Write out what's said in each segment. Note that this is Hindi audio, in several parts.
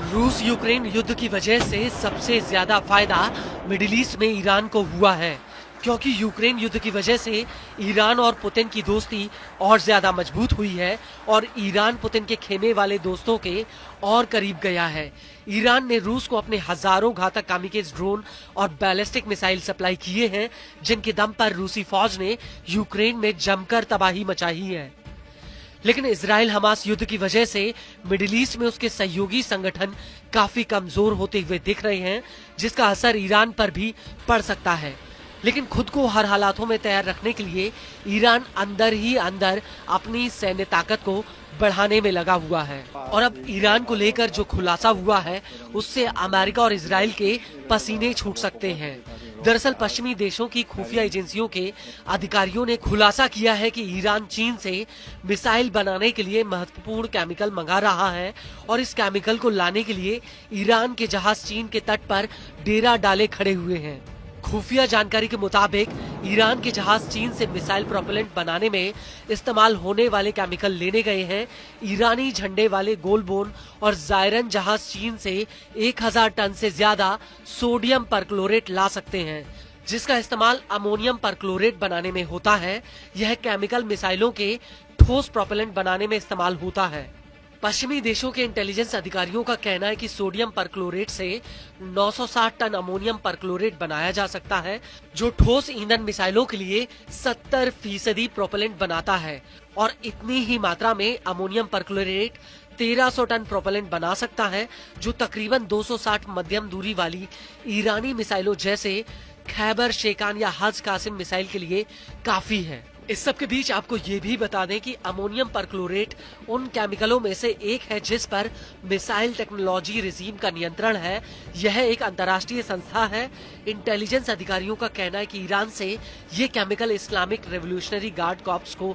रूस यूक्रेन युद्ध की वजह से सबसे ज्यादा फायदा मिडिल ईस्ट में ईरान को हुआ है, क्योंकि यूक्रेन युद्ध की वजह से ईरान और पुतिन की दोस्ती और ज्यादा मजबूत हुई है और ईरान पुतिन के खेमे वाले दोस्तों के और करीब गया है। ईरान ने रूस को अपने हजारों घातक कामिकेज ड्रोन और बैलिस्टिक मिसाइल सप्लाई किए हैं, जिनके दम पर रूसी फौज ने यूक्रेन में जमकर तबाही मचाई है। लेकिन इजराइल हमास युद्ध की वजह से मिडिल ईस्ट में उसके सहयोगी संगठन काफी कमजोर होते हुए दिख रहे हैं, जिसका असर ईरान पर भी पड़ सकता है। लेकिन खुद को हर हालातों में तैयार रखने के लिए ईरान अंदर ही अंदर अपनी सैन्य ताकत को बढ़ाने में लगा हुआ है और अब ईरान को लेकर जो खुलासा हुआ है उससे अमेरिका और इजराइल के पसीने छूट सकते हैं। दरअसल पश्चिमी देशों की खुफिया एजेंसियों के अधिकारियों ने खुलासा किया है कि ईरान चीन से मिसाइल बनाने के लिए महत्वपूर्ण केमिकल मंगा रहा है और इस केमिकल को लाने के लिए ईरान के जहाज चीन के तट पर डेरा डाले खड़े हुए हैं। खुफिया जानकारी के मुताबिक ईरान के जहाज चीन से मिसाइल प्रोपेलेंट बनाने में इस्तेमाल होने वाले केमिकल लेने गए हैं। ईरानी झंडे वाले गोलबोन और जायरन जहाज चीन से 1000 टन से ज्यादा सोडियम परक्लोरेट ला सकते हैं, जिसका इस्तेमाल अमोनियम परक्लोरेट बनाने में होता है। यह केमिकल मिसाइलों के ठोस प्रोपेलेंट बनाने में इस्तेमाल होता है। पश्चिमी देशों के इंटेलिजेंस अधिकारियों का कहना है कि सोडियम परक्लोरेट से 960 टन अमोनियम परक्लोरेट बनाया जा सकता है, जो ठोस ईंधन मिसाइलों के लिए 70% प्रोपेलेंट बनाता है और इतनी ही मात्रा में अमोनियम परक्लोरेट 1300 टन प्रोपेलेंट बना सकता है, जो तकरीबन 260 मध्यम दूरी वाली ईरानी मिसाइलों जैसे खैबर शेकान या हज कासिम मिसाइल के लिए काफी है। इस सब के बीच आपको ये भी बता दें कि अमोनियम परक्लोरेट उन केमिकलों में से एक है जिस पर मिसाइल टेक्नोलॉजी रिजीम का नियंत्रण है। यह एक अंतर्राष्ट्रीय संस्था है। इंटेलिजेंस अधिकारियों का कहना है कि ईरान से ये chemical Islamic revolutionary guard corps को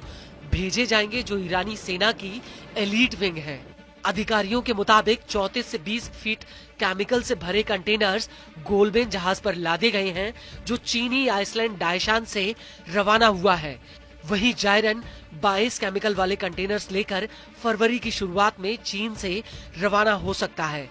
भेजे जाएंगे, जो ईरानी सेना की एलीट विंग है। अधिकारियों के मुताबिक 34 से 20 फीट केमिकल से भरे कंटेनर्स गोलबेन जहाज पर लादे गए हैं, जो चीनी आइसलैंड डायशान से रवाना हुआ है। वहीं जायरन 22 केमिकल वाले कंटेनर्स लेकर फरवरी की शुरुआत में चीन से रवाना हो सकता है।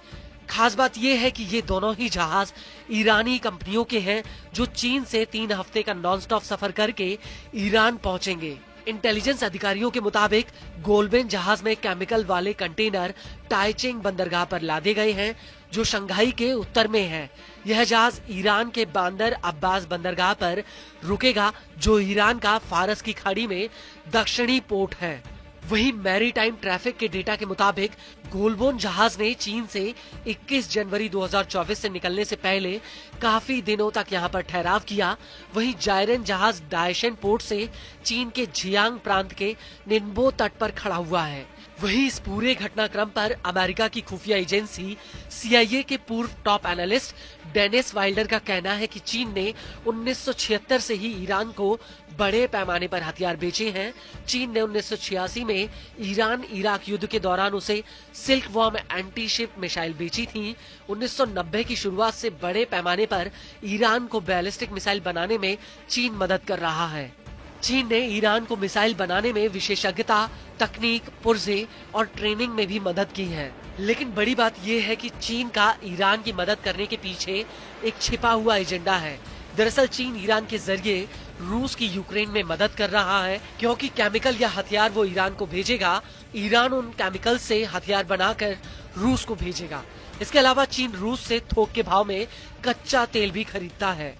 खास बात यह है कि ये दोनों ही जहाज ईरानी कंपनियों के हैं, जो चीन से 3 हफ्ते का नॉन स्टॉप सफर करके ईरान पहुंचेंगे। इंटेलिजेंस अधिकारियों के मुताबिक गोलबेन जहाज में केमिकल वाले कंटेनर टाइचिंग बंदरगाह पर लादे गए हैं, जो शंघाई के उत्तर में है। यह जहाज ईरान के बांदर अब्बास बंदरगाह पर रुकेगा, जो ईरान का फारस की खाड़ी में दक्षिणी पोर्ट है। वहीं मैरीटाइम ट्रैफिक के डेटा के मुताबिक गोलबोन जहाज ने चीन से 21 जनवरी 2024 से निकलने से पहले काफी दिनों तक यहां पर ठहराव किया। वहीं जायरन जहाज डायशन पोर्ट से चीन के झियांग प्रांत के निन्बो तट पर खड़ा हुआ है। वहीं इस पूरे घटनाक्रम पर अमेरिका की खुफिया एजेंसी CIA के पूर्व टॉप एनालिस्ट डेनिस वाइल्डर का कहना है कि चीन ने 1976 से ही ईरान को बड़े पैमाने पर हथियार बेचे हैं। चीन ने 1986 में ईरान इराक युद्ध के दौरान उसे silk worm anti ship missile बेची थी। 1990 की शुरुआत से बड़े पैमाने पर ईरान को बैलिस्टिक मिसाइल बनाने में चीन मदद कर रहा है। चीन ने ईरान को मिसाइल बनाने में विशेषज्ञता, तकनीक, पुर्जे और ट्रेनिंग में भी मदद की है। लेकिन बड़ी बात यह है कि चीन का ईरान की मदद करने के पीछे एक छिपा हुआ एजेंडा है। दरअसल चीन ईरान के जरिए रूस की यूक्रेन में मदद कर रहा है, क्योंकि केमिकल या हथियार वो ईरान को भेजेगा, ईरान उन केमिकल से हथियार बनाकर रूस को भेजेगा। इसके अलावा चीन रूस से थोक के भाव में कच्चा तेल भी खरीदता है।